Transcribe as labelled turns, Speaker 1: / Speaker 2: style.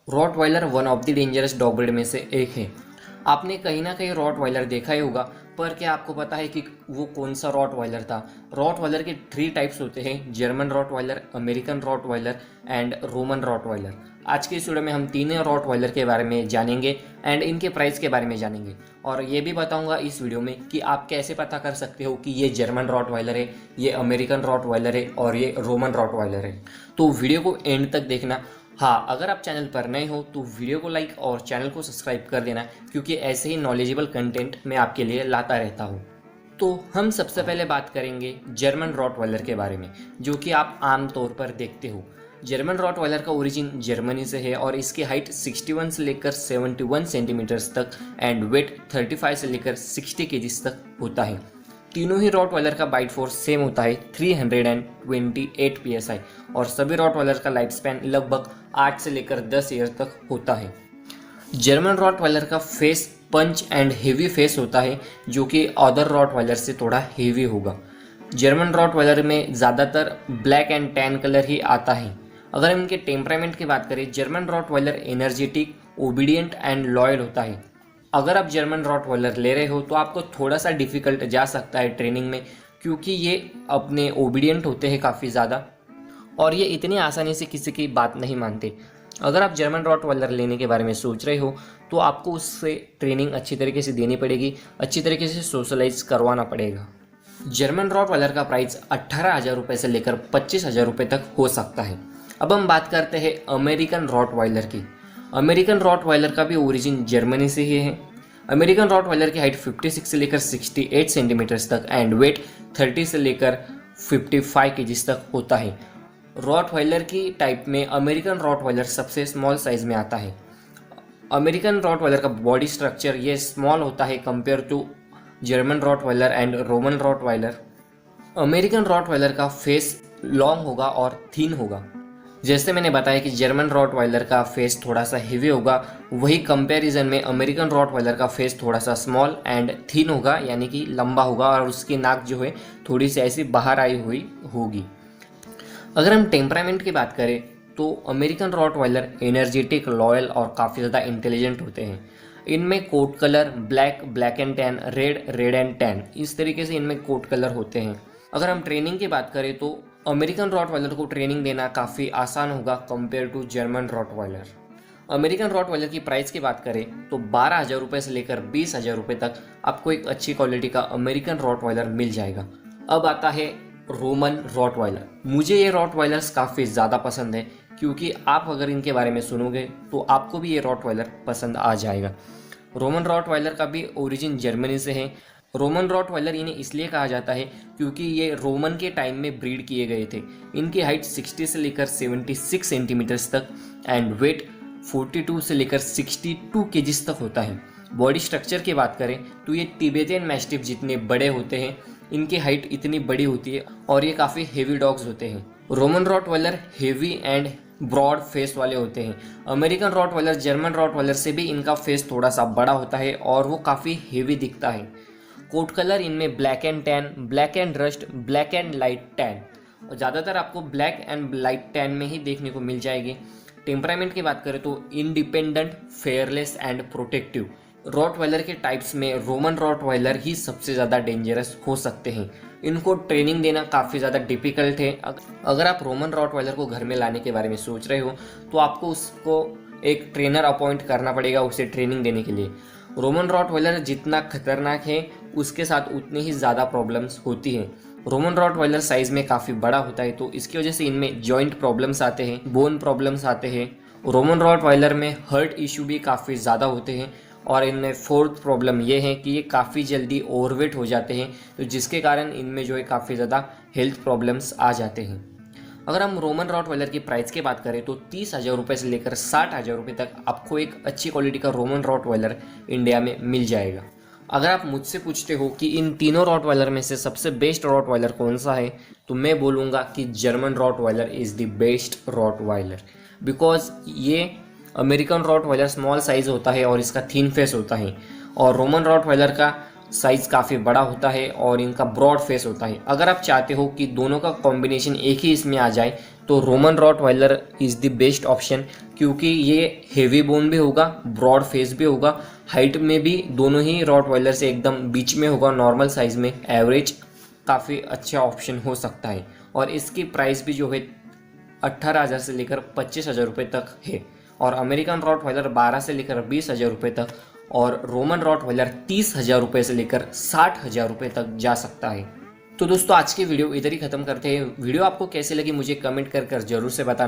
Speaker 1: Rottweiler one of the dangerous dog breed में से एक है। आपने कहीं ना कहीं रॉटवाइलर देखा ही होगा, पर क्या आपको पता है कि वो कौन सा रॉटवाइलर था? रॉटवाइलर के 3 टाइप्स होते हैं, German Rottweiler, American Rottweiler and Roman Rottweiler. आज के इस वीडियो में हम तीनों रॉटवाइलर के बारे में जानेंगे एंड इनके प्राइस के बारे में जानेंगे, और ये भी बताऊंगा इस वीडियो में कि आप कैसे पता कर सकते हो कि ये जर्मन रॉटवाइलर है, ये अमेरिकन रॉटवाइलर है और ये रोमन रॉटवाइलर है। तो वीडियो को एंड तक देखना। हाँ, अगर आप चैनल पर नए हो तो वीडियो को लाइक और चैनल को सब्सक्राइब कर देना, क्योंकि ऐसे ही नॉलेजेबल कंटेंट मैं आपके लिए लाता रहता हूँ। तो हम सबसे पहले बात करेंगे जर्मन रॉटवाइलर के बारे में, जो कि आप आम तौर पर देखते हो। जर्मन रॉटवाइलर का ओरिजिन जर्मनी से है और इसकी हाइट 61 से लेकर 71 सेंटीमीटर्स तक एंड वेट 35 से लेकर 60 केजीज तक होता है। तीनों ही रॉटवाइलर का बाइट फोर्स सेम होता है 328 psi, और सभी रॉटवाइलर का लाइफ स्पैन लगभग 8 से लेकर 10 ईयर तक होता है। जर्मन रॉटवाइलर का face punch and heavy face होता है, जो कि अदर रॉटवाइलर से थोड़ा हेवी होगा। जर्मन रॉटवाइलर में ज़्यादातर ब्लैक एंड टैन कलर ही आता है। अगर हम इनके टेम्परामेंट की बात करें, German Rottweiler energetic, obedient and loyal होता है। अगर आप जर्मन रॉटवाइलर ले रहे हो तो आपको थोड़ा सा डिफ़िकल्ट जा सकता है ट्रेनिंग में, क्योंकि ये अपने ओबीडियंट होते हैं काफ़ी ज़्यादा, और ये इतनी आसानी से किसी की बात नहीं मानते। अगर आप जर्मन रॉटवाइलर लेने के बारे में सोच रहे हो तो आपको उससे ट्रेनिंग अच्छी तरीके से देनी पड़ेगी, अच्छी तरीके से सोशलाइज करवाना पड़ेगा। जर्मन रॉटवाइलर का प्राइस 18,000 रुपये से लेकर 25,000 रुपये तक हो सकता है। अब हम बात करते हैं अमेरिकन रॉटवाइलर की। अमेरिकन रॉटवाइलर का भी ओरिजिन जर्मनी से ही है। अमेरिकन रॉटवाइलर की हाइट 56 से लेकर 68 सेंटीमीटर्स तक एंड वेट 30 से लेकर 55 केजीज तक होता है। रॉटवाइलर की टाइप में अमेरिकन रॉटवाइलर सबसे स्मॉल साइज में आता है। अमेरिकन रॉटवाइलर का बॉडी स्ट्रक्चर ये स्मॉल होता है compare to German Rottweiler and Roman Rottweiler. American Rottweiler का फेस लॉन्ग होगा और थिन होगा। जैसे मैंने बताया कि जर्मन रॉटवाइलर का फेस थोड़ा सा हेवी होगा, वही कंपैरिजन में अमेरिकन रॉटवाइलर का फेस थोड़ा सा स्मॉल एंड थिन होगा, यानी कि लंबा होगा, और उसकी नाक जो है थोड़ी सी ऐसी बाहर आई हुई होगी। अगर हम टेम्परामेंट की बात करें तो अमेरिकन रॉटवाइलर एनर्जेटिक, लॉयल और काफ़ी ज़्यादा इंटेलिजेंट होते हैं। इनमें coat colour black, black and tan, red, red and tan, इस तरीके से इनमें कोट कलर होते हैं। अगर हम ट्रेनिंग की बात करें तो अमेरिकन रॉटवाइलर को ट्रेनिंग देना काफ़ी आसान होगा compare to German Rottweiler. American Rottweiler की प्राइस की बात करें तो 12,000 रुपये से लेकर 20,000 रुपये तक आपको एक अच्छी क्वालिटी का अमेरिकन रॉटवाइलर मिल जाएगा। अब आता है रोमन रॉटवाइलर। मुझे ये रॉटवाइलर्स काफ़ी ज़्यादा पसंद है, क्योंकि आप अगर इनके बारे में सुनोगे तो आपको भी ये रॉटवाइलर पसंद आ जाएगा। रोमन रॉटवाइलर का भी ओरिजिन जर्मनी से है। रोमन रॉटवाइलर इन्हें इसलिए कहा जाता है क्योंकि ये रोमन के टाइम में ब्रीड किए गए थे। इनकी हाइट 60 से लेकर 76 सेंटीमीटर्स तक एंड वेट 42 से लेकर 62 केजीज तक होता है। बॉडी स्ट्रक्चर की बात करें तो ये तिबेतियन मैस्टिफ जितने बड़े होते हैं, इनकी हाइट इतनी बड़ी होती है और ये काफ़ी हेवी डॉग्स होते हैं। Roman Rottweiler heavy and broad face वाले होते हैं। अमेरिकन रॉटवाइलर जर्मन रॉटवाइलर से भी इनका फेस थोड़ा सा बड़ा होता है और वो काफ़ी हेवी दिखता है। कोट कलर इनमें black and tan, black and rust, black and light tan, और ज़्यादातर आपको ब्लैक एंड लाइट टैन में ही देखने को मिल जाएगी। टेम्परामेंट की बात करें तो independent, fearless and protective. Rottweiler के टाइप्स में रोमन रॉटवाइलर ही सबसे ज़्यादा डेंजरस हो सकते हैं। इनको ट्रेनिंग देना काफ़ी ज़्यादा डिफ़िकल्ट है। अगर आप रोमन रॉटवाइलर को घर में लाने के बारे में सोच रहे हो तो आपको उसको एक ट्रेनर अपॉइंट करना पड़ेगा उसे ट्रेनिंग देने के लिए। रोमन रॉटवाइलर जितना खतरनाक है उसके साथ उतनी ही ज़्यादा प्रॉब्लम्स होती हैं। रोमन रॉटवाइलर साइज़ में काफ़ी बड़ा होता है, तो इसकी वजह से इनमें जॉइंट प्रॉब्लम्स आते हैं, बोन प्रॉब्लम्स आते हैं। रोमन रॉटवाइलर में हर्ट इशू भी काफ़ी ज़्यादा होते हैं, और इनमें फोर्थ प्रॉब्लम ये है कि ये काफ़ी जल्दी ओवरवेट हो जाते हैं, तो जिसके कारण इनमें जो है काफ़ी ज़्यादा हेल्थ प्रॉब्लम्स आ जाते हैं। अगर हम रोमन रॉटवाइलर की प्राइस की बात करें तो 30,000 रुपये से लेकर 60,000 रुपये तक आपको एक अच्छी क्वालिटी का रोमन रॉटवाइलर इंडिया में मिल जाएगा। अगर आप मुझसे पूछते हो कि इन तीनों रॉटवाइलर में से सबसे बेस्ट रॉटवाइलर कौन सा है, तो मैं बोलूँगा कि German Rottweiler is the best Rottweiler, because ये अमेरिकन रॉटवाइलर स्मॉल साइज़ होता है और इसका थिन फेस होता है, और रोमन रॉटवाइलर का साइज़ काफ़ी बड़ा होता है और इनका ब्रॉड फेस होता है। अगर आप चाहते हो कि दोनों का कॉम्बिनेशन एक ही इसमें आ जाए तो Roman Rottweiler is the best option, क्योंकि ये हेवी बोन भी होगा, ब्रॉड फेस भी होगा, हाइट में भी दोनों ही रॉटवाइलर से एकदम बीच में होगा, नॉर्मल साइज़ में एवरेज काफ़ी अच्छा ऑप्शन हो सकता है। और इसकी प्राइस भी जो है 18,000 से लेकर 25,000 रुपये तक है, और अमेरिकन रॉटवाइलर 12 से लेकर 20,000 रुपये तक, और रोमन रॉटवाइलर 30,000 रुपये से लेकर 60,000 रुपये तक जा सकता है। तो दोस्तों आज की वीडियो इधर ही ख़त्म करते हैं। वीडियो आपको कैसी लगी मुझे कमेंट कर जरूर से बताना।